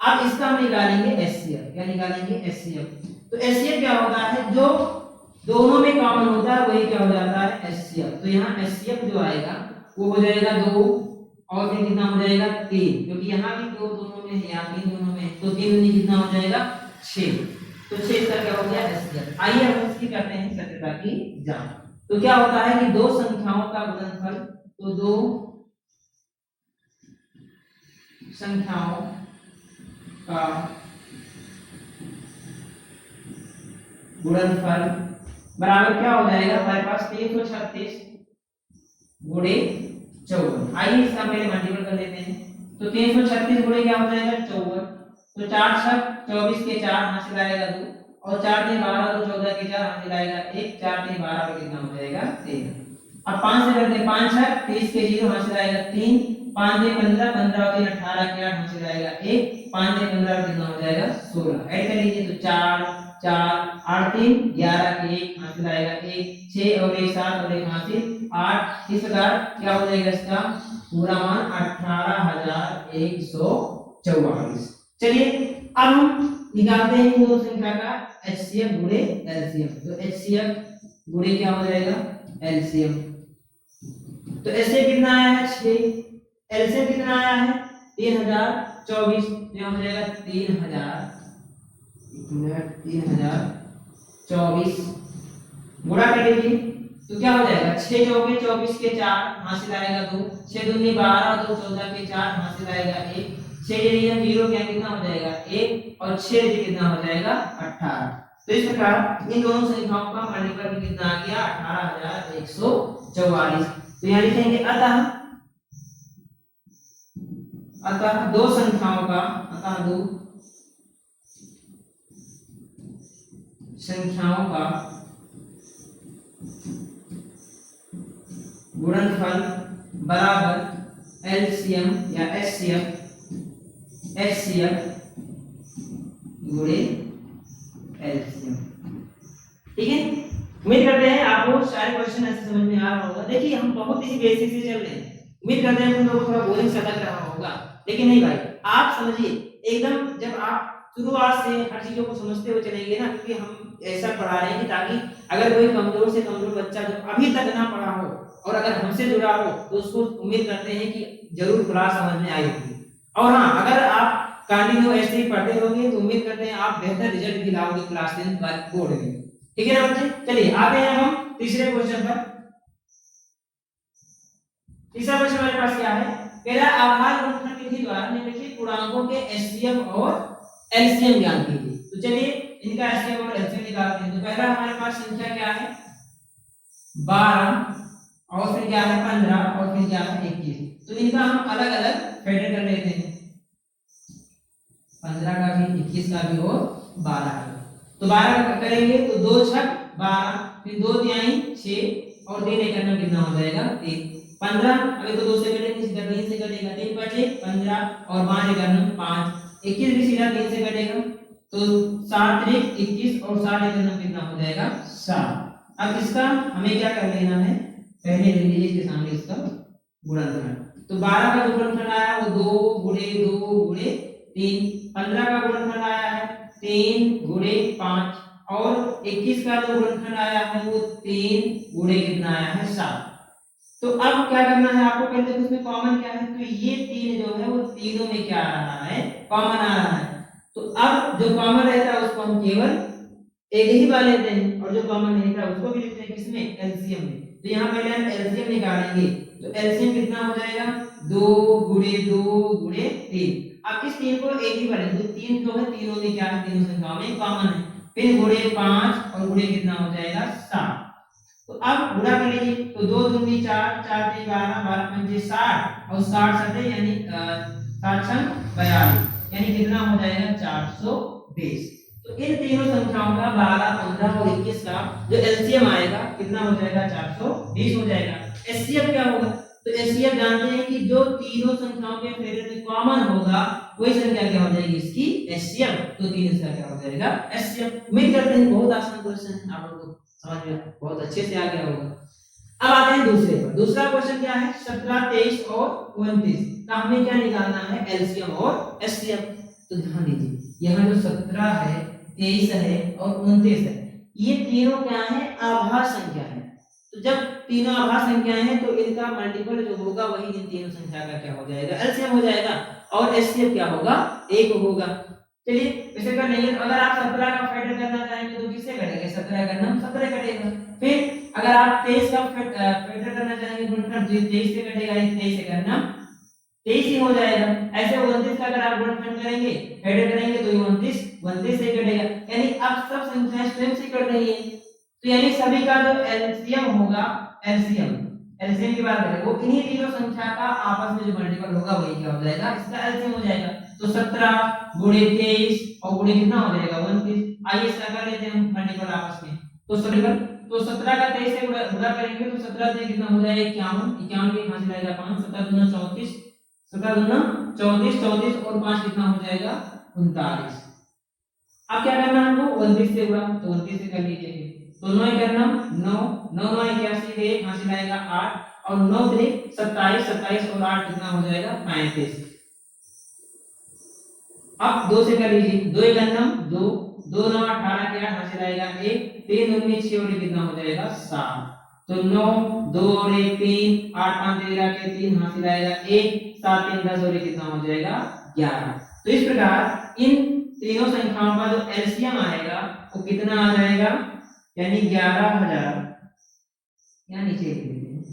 अब इसका हम निकालेंगे एचसीएफ, क्या निकालेंगे एचसीएफ। तो एचसीएफ क्या होता है, जो दोनों में कॉमन होता है वही क्या हो जाता है एचसीएफ। तो यहाँ एचसीएफ जो आएगा वो हो जाएगा 2, और फिर कितना हो जाएगा 3, क्योंकि यहाँ भी 2 दोनों में है, यहाँ 3 दोनों में है, तो 3 दूनी कितना हो जाएगा 6, तो 6 का क्या हो गया एचसीएफ। आइए हम इसकी करते हैं सत्यता की जांच। तो क्या होता है कि दो संख्याओं का गुणनफल, तो दो संख्याओं का गुणनफल बराबर क्या हो जाएगा हमारे पास 336 गुणे 54। आइए इसका पहले मल्टीपल कर लेते हैं। तो 336 गुणे क्या हो जाएगा 54। तो 4 छक 24 के 4 हासिल आएगा 2 और 4 3 12 तो 14 के 4 हासिल आएगा 1, 4 3 12 पे कितना हो जाएगा 13। अब 5 से करते हैं 5 छक 30 के 0 हासिल आएगा 3, 5 3 15 15 और 3 18 के 8 हासिल आएगा 1, 5 3 15 कितना हो जाएगा 16। ऐड कर लीजिए तो 4 4 8 3 11 के 1 हासिल आएगा 1, 6 और 1 7 और 1 हासिल 8। इस प्रकार क्या हो जाएगा इसका पूरा मान 18144। चलिए अब हम निकालते हैं इन दो संख्या का एचसीएफ गुणे एलसीएम। तो एचसीएफ गुणे क्या हो जाएगा एलसीएम। तो एचसीएफ कितना आया है 6, एलसीएम कितना आया है 3024। तो हो जाएगा 3024 गुणा कर लीजिए तो क्या हो जाएगा 6 चौके 24 के 4 हासिल आएगा 2, 6 दूनी 12 और 2 14 के 4 हासिल आएगा 1, 6 जरिए 0 क्या कितना हो जाएगा 1 और 6 जरिए कितना हो जाएगा 18। तो इस प्रकार इन दोनों संख्याओं का मल्टीपल कितना आ गया 18144। तो यहाँ लिखेंगे अतः दो संख्याओं का गुणनफल बराबर एलसीएम या एचसीएफ गुणे एलसीएम। ठीक है, उम्मीद करते हैं आपको सारे क्वेश्चन ऐसे समझ में आ रहा होगा। देखिए हम बहुत ही बेसिक से चल रहे हैं, उम्मीद करते हैं तुम लोगों को थोड़ा बोरिंग सा लग रहा होगा, लेकिन नहीं भाई, आप समझिए एकदम जब आप शुरुआत से हर चीजों को समझते हुए चलेंगे ना, क्योंकि हम ऐसा पढ़ा रहे हैं कि ताकि अगर कोई कमजोर से कमजोर बच्चा जो अभी तक ना पढ़ा हो और अगर हमसे जुड़ा हो तो उसको उम्मीद करते हैं कि जरूर क्लास समझ में आई होगी। और हाँ, अगर आप कंटिन्यू ऐसे ही पढ़ते रहोगे तो उम्मीद करते हैं आप बेहतर रिजल्ट भी लाओगे क्लास 10 बोर्ड में। ठीक है ना बच्चे, चलिए आते हैं हम तीसरे क्वेश्चन पर। तीसरा क्वेश्चन हमारे पास क्या है, पहला आभार गुणनफल विधि द्वारा निम्नलिखित पूर्णांकों के एचसीएफ और एलसीएम ज्ञात कीजिए। तो चलिए इनका एचसीएफ और एलसीएम निकालते हैं। तो पहला हमारे पास संख्या क्या है 12 और फिर क्या है 15 और फिर क्या है 21। तो इनका हम अलग अलग फेडर कर लेते हैं, 15 का भी 21 का भी और 12 का। तो 12 करेंगे तो 2 छक 12, फिर 2 तिहाई 6 और 3 एक में कितना हो जाएगा 3। 15 अगर तो 2 से कटेंगे सीधा 3 से कटेगा, 3 बचे 15 और 5 एक में 5, 21 भी सीधा 3 से कटेगा तो 7 3 21 और 7 एक में कितना हो जाएगा 7। अब इसका हमें क्या कर लेना है, पहले ले लीजिए इसके सामने इसका गुणनफल। तो 12 का जो गुणनफल आया वो 2 गुणे 3, 15 का गुणनफल आया है 3 गुणे 5 और 21 का जो गुणनफल आया है वो 3 गुणे कितना आया है 7। तो अब क्या करना है आपको, पहले देखो इसमें कॉमन क्या है, तो ये 3 जो है वो तीनों में क्या आ रहा है कॉमन आ रहा है। तो अब जो कॉमन रहता है उसको हम केवल एक ही बार लेते हैं और जो कॉमन नहीं था उसको भी लिखते हैं किसमें एलसीएम में। तो यहाँ पहले हम एलसीएम निकालेंगे तो एलसीएम कितना हो जाएगा 2 गुणे 3। अब इस 3 को एक ही बार लेंगे, 3 जो है तीनों में क्या है तीनों संख्याओं में कॉमन है, फिर गुणे 5 और गुणे कितना हो जाएगा 7। तो अब गुणा कर लीजिए तो 2 दूनी 4, 4 3 12, 12 पंजे 60 और 60 सटे यानी 7 छंग 42 यानी कितना हो जाएगा 420। तो इन तीनों संख्याओं का 12 15 और 21 का जो एलसीएम आएगा कितना हो जाएगा 420 हो जाएगा। एचसीएफ क्या होगा, तो एचसीएफ जानते हैं कि जो तीनों संख्याओं के फेडर में कॉमन होगा वही संख्या क्या हो जाएगी इसकी एचसीएफ। तो 3 इसका क्या हो जाएगा एचसीएफ। उम्मीद करते हैं बहुत आसान क्वेश्चन है, आप लोगों को समझ में बहुत अच्छे से आ गया होगा। अब आते हैं दूसरे पर। दूसरा क्वेश्चन क्या है 17 23 और 29 का हमें क्या निकालना है एलसीएम और एचसीएफ। तो ध्यान दीजिए यहाँ जो 17 है 23 है और 29 है ये तीनों क्या है आभार संख्या है। तो जब तीनों आभार संख्याएं हैं तो इनका मल्टीपल जो होगा वही इन तीनों संख्या का क्या हो जाएगा एलसीएम हो जाएगा और एचसीएफ क्या होगा 1 होगा। चलिए इसे कर लेंगे। तो अगर आप 17 का फैक्टर करना चाहेंगे तो किससे करेंगे 17 का नाम 17 कटेगा। फिर अगर आप 23 का फैक्टर करना चाहेंगे गुणनफल तो 23 से कटेगा, 23 से करना 23 ही हो जाएगा। ऐसे 29 का अगर आप गुणनफल करेंगे फैक्टर करेंगे तो 29 से कटेगा, यानी अब सब संख्याएं स्वयं से कट रही हैं। तो यानी सभी का जो एलसीएम होगा, एलसीएम एलसीएम की बात करें वो इन्हीं तीनों संख्या का आपस में जो मल्टीपल होगा वही क्या हो जाएगा, इसका एलसीएम हो जाएगा। तो 17 गुणे 23 और गुणे कितना हो जाएगा 29। आइए इसका कर लेते हैं मल्टीपल आपस में। तो 17 का 23 से गुणा करेंगे तो 17 से कितना हो जाएगा 51, 51 के कहां से लाएगा 5, 17 दूना 34, 17 दूना 34, 34 और 5 कितना हो जाएगा 39। अब क्या करना है हमको 29 से गुणा, तो 29 से कर लीजिए। तो 9 करना 9, 9 9 81 के कहां से लाएगा 8 और 9 3 27, 27 और 8 कितना हो जाएगा 35। अब 2 से कर लीजिए, 2 एकम 2, 2 9 18 के 8 कहां से लाएगा 1, 3 19 6 और कितना हो जाएगा 7। तो 9 2 और 1 3, 8 5 13 के 3 कहां से लाएगा 1, 7 3 10 और कितना हो जाएगा 11। तो इस प्रकार इन तीनों संख्याओं का जो एलसीएम आएगा वो कितना आ जाएगा, यानी 11,000, यहाँ नीचे लिख देते हैं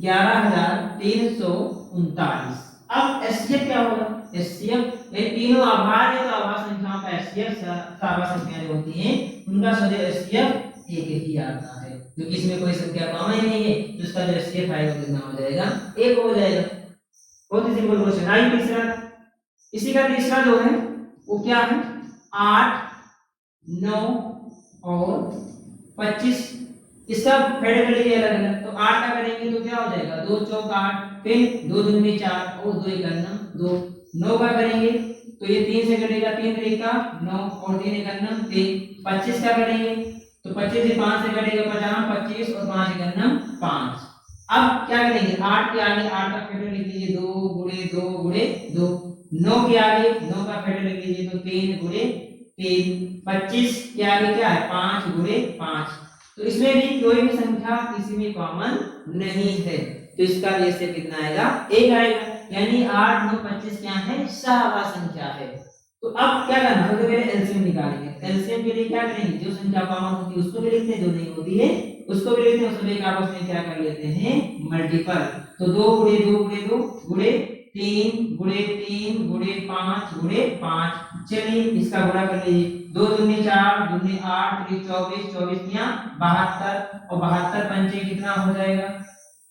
11,339। अब एचसीएफ क्या होगा, एचसीएफ ये तीनों आभार है तो आभार संख्याओं का एचसीएफ आभार संख्याएं होती हैं उनका सदैव एचसीएफ एक ही आता है, क्योंकि इसमें कोई संख्या कॉमन ही नहीं है तो इसका जो एचसीएफ आएगा कितना हो जाएगा 1 हो जाएगा। बहुत ही सिंपल क्वेश्चन। आइए तीसरा, इसी का तीसरा जो है वो क्या है 8 9 और 25, इसका फेड कर लीजिए अलग अलग। तो 8 का करेंगे तो क्या हो जाएगा 2 चौक 8, फिर 2 दूनी 4 और 2 एकम 2। 9 का करेंगे तो ये 3 से कटेगा, 3 तरीका 9 और 3 एकम 3। 25 का करेंगे तो 25 से 5 से कटेगा 50, 25 और 5 एकम 5। अब क्या करेंगे 8 के आगे 8 का फैक्टर लिख लीजिए 2 गुणे 2 गुणे 2। 9 के आगे 9 का फैक्टर लिख लीजिए तो 3 गुणे 3। 25 के आगे क्या है 5 गुणे 5। तो इसमें भी कोई भी संख्या किसी में कॉमन नहीं है तो इसका रेशियो कितना आएगा 1 आएगा, यानी 8 9 25 क्या है सहआभाज्य संख्या है। तो अब क्या करना है, तो पहले एलसीएम निकालेंगे। एलसीएम के लिए क्या करेंगे, जो संख्या कॉमन होती है उसको भी लिखते हैं, जो नहीं होती है उसको भी लिखते हैं, सभी आपस में क्या कर लेते हैं मल्टीपल। तो 2 गुणे 2 गुणे 2 गुणे 3 गुणे 3 गुणे 5 गुणे 5। चलिए इसका गुणा कर लीजिए, 2 दूनी 4 दूनी 8 3 24, 24 या 72 और 72 पंचे कितना हो जाएगा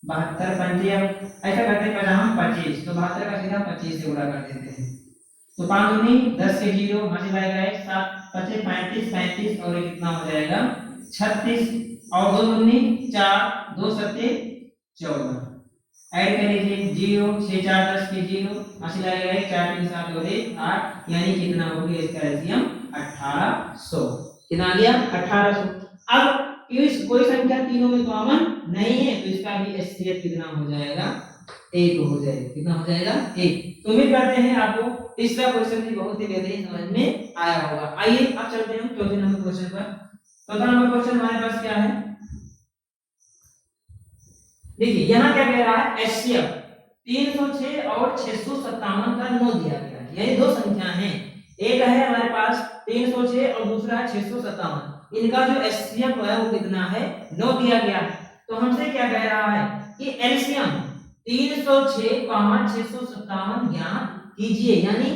72 पंचे। अब ऐसा करते हैं पहले हम 25, तो 72 का सीधा 25 से गुणा कर देते हैं। तो 5 दूनी 10 के 0 हां से लाएगा 1 7 25 35 35 और ये कितना हो जाएगा 36 और 2 दूनी 4 2 7 14। ऐड कर लीजिए 0 6 4 10 के 0 हां से लाएगा 1 4 3 7 और 1 8, यानी कितना हो गया इसका एलसीएम 1800। कितना आ गया 1800। अब कोई संख्या तीनों में कॉमन नहीं है तो इसका भी एचसीएफ कितना हो जाएगा 1 हो जाएगा। कितना हो जाएगा 1। तो उम्मीद करते हैं आपको तीसरा क्वेश्चन भी बहुत ही बेहतरीन समझ में आया होगा। आइए अब चलते हैं चौथे नंबर क्वेश्चन पर। चौथा नंबर क्वेश्चन हमारे पास क्या है, देखिए यहाँ क्या कह रहा है एचसीएफ 306 और 657 का 9 दिया गया है, यानी दो संख्या हैं, एक है हमारे पास 306 और दूसरा है 657। इनका जो एचसीएफ है वो कितना है 9 दिया गया है। तो हमसे क्या कह रहा है कि एलसीएम 306, 657 ज्ञात कीजिए, यानी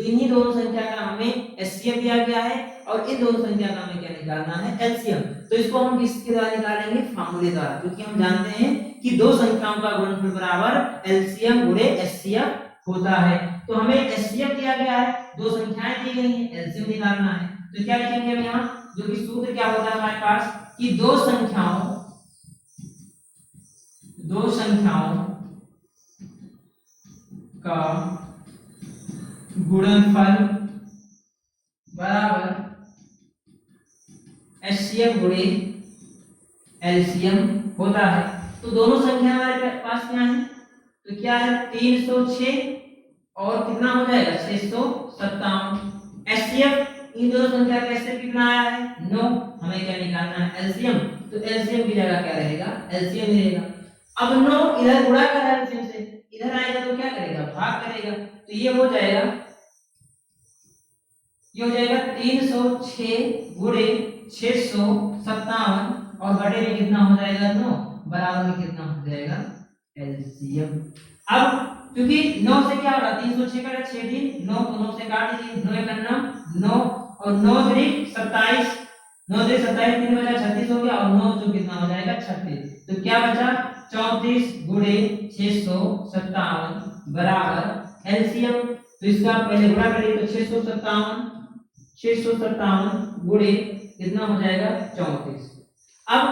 इन्हीं दोनों संख्या का हमें एचसीएफ दिया गया है और इन दोनों संख्या का हमें क्या निकालना है एलसीएम। तो इसको हम किसके द्वारा निकालेंगे फार्मूले द्वारा, क्योंकि हम जानते हैं कि दो संख्याओं का गुणनफल बराबर एलसीएम गुणे एचसीएफ होता है। तो हमें एचसीएफ दिया गया है, दो संख्याएं दी गई हैं, एलसीएम निकालना है। तो क्या लिखेंगे हम यहाँ, जो कि सूत्र क्या होता है हमारे पास कि दो संख्याओं का गुणनफल बराबर एचसीएफ गुणे एलसीएम होता है। तो दोनों संख्या हमारे पास क्या है, तो क्या है 306 और कितना हो जाएगा 657। एचसीएफ इन दोनों संख्या का एचसीएफ कितना आया है 9, हमें क्या निकालना है एलसीएम। तो एलसीएम की जगह क्या रहेगा एलसीएम रहेगा। अब 9 इधर गुणा कर रहा है एलसीएम से, इधर आएगा तो क्या करेगा भाग करेगा, तो ये हो जाएगा 306 गुणे 657 और बटे में कितना हो जाएगा 9, बराबर में कितना हो जाएगा एलसीएम। अब क्योंकि 9 से क्या होगा 306 का 6 दिन 9 को 9 से काट दीजिए, 9 का 9 और 9 3 27, 9 3 27, 3 बचा 36 हो गया और 9 चौक कितना हो जाएगा 36। तो क्या बचा 34 गुणे 657 बराबर एलसीएम। तो इसका पहले गुणा करिए तो 657 गुणे कितना हो जाएगा 34। अब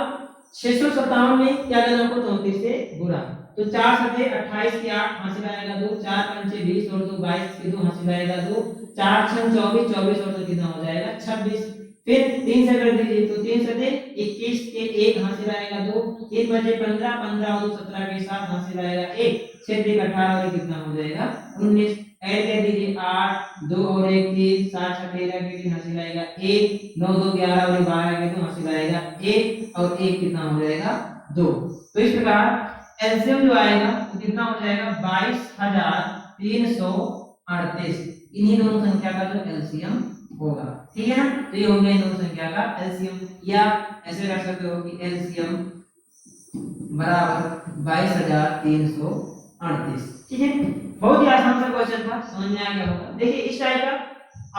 657 में क्या करना आपको 34 से गुणा। तो 4 सते 28 के 8 हासिल आएगा 2, 4 पंचे 20 और 2 22 के 2 हासिल आएगा 2, 4 6 24, 24 और 2 कितना हो जाएगा 26। फिर 3 से कर दीजिए तो 3 सते 21 के 1 हासिल आएगा 2, 3 बचे 15, 15 और 2 17 के 7 हासिल आएगा 1, 6 3 18 और कितना हो जाएगा 19। ऐड कर दीजिए 8 2 और 1 3, 7 6 13 के 3 हासिल आएगा 1, 9 2 11 और 12 के 2 हासिल आएगा 1 और 1 कितना हो जाएगा 2। तो इस प्रकार एलसीएम जो आएगा वो कितना हो जाएगा 22,338। इन्हीं दोनों संख्या का जो एलसीएम होगा। ठीक है ना, तो ये हो गया इन दोनों संख्या का एलसीएम। या ऐसे रख सकते हो कि एलसीएम बराबर 22,338। ठीक है, बहुत ही आसान सा क्वेश्चन था, समझ में आ गया होगा। देखिए इस टाइप का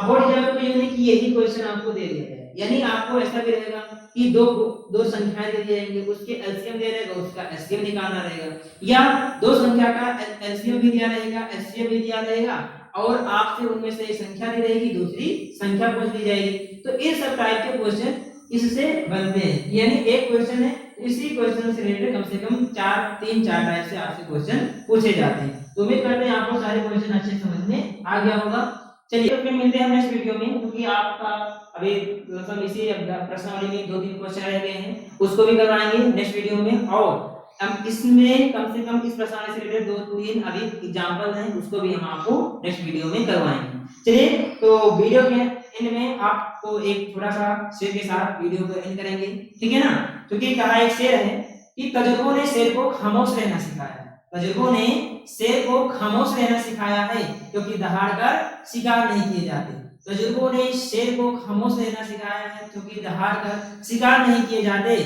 अबोर्ड एग्जाम में यूनिक की यही क्वेश्चन आपको दे दिया है, यानी आपको ऐसा भी रहेगा कि दो संख्याएं दे दी जाएंगी, उसके एलसीएम दे रहेगा, उसका एचसीएफ निकालना रहेगा, या दो संख्या का एलसीएम भी दिया रहेगा, एचसीएफ भी दिया रहेगा, और आपसे उनमें से एक संख्या दी रहेगी, दूसरी संख्या पूछ ली जाएगी। तो इस सब टाइप के क्वेश्चन इससे बनते हैं, यानी एक क्वेश्चन है, इसी क्वेश्चन से रिलेटेड कम से कम 4 टाइप से आपसे क्वेश्चन पूछे जाते हैं। तो उम्मीद करते हैं आपको सारे क्वेश्चन अच्छे समझ में आ गया होगा। चलिए तो फिर मिलते हैं नेक्स्ट वीडियो में, क्योंकि आपका अभी मतलब इसी प्रश्नावली में 2-3 क्वेश्चन रह गए हैं, उसको भी करवाएंगे नेक्स्ट वीडियो में। और हम इसमें कम से कम इस प्रश्नावली से रिलेटेड 2-3 अभी एग्जांपल हैं, उसको भी हम आपको नेक्स्ट वीडियो में करवाएंगे। चलिए तो वीडियो के एंड में आपको एक थोड़ा सा शेर के साथ वीडियो को एंड करेंगे, ठीक है ना। क्योंकि कहा एक शेर है कि तजुर्बों ने शेर को खामोश रहना सिखाया, तजुर्बों ने शेर को खामोश रहना सिखाया है, क्योंकि दहाड़ कर शिकार नहीं किए जाते। तजुर्बों ने शेर को खामोश रहना सिखाया है, क्योंकि दहाड़ कर शिकार नहीं किए जाते,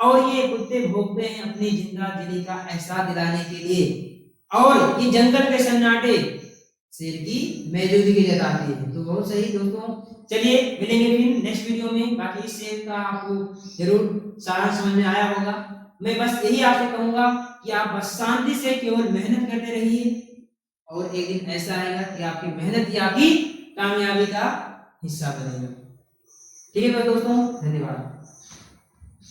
और ये कुत्ते भौंकते हैं अपनी जिंदा दिली का एहसास दिलाने के लिए, और ये जंगल के सन्नाटे शेर की मौजूदगी जताते हैं। तो बहुत सही दोस्तों, चलिए मिलेंगे फिर नेक्स्ट वीडियो में। बाकी इस शेर का आपको जरूर सारा समझ में आया होगा। मैं बस यही आपसे कहूंगा कि आप बस शांति से केवल मेहनत करते रहिए, और एक दिन ऐसा आएगा कि आपकी मेहनत ही आपकी कामयाबी का हिस्सा बनेगा। ठीक है दोस्तों, धन्यवाद।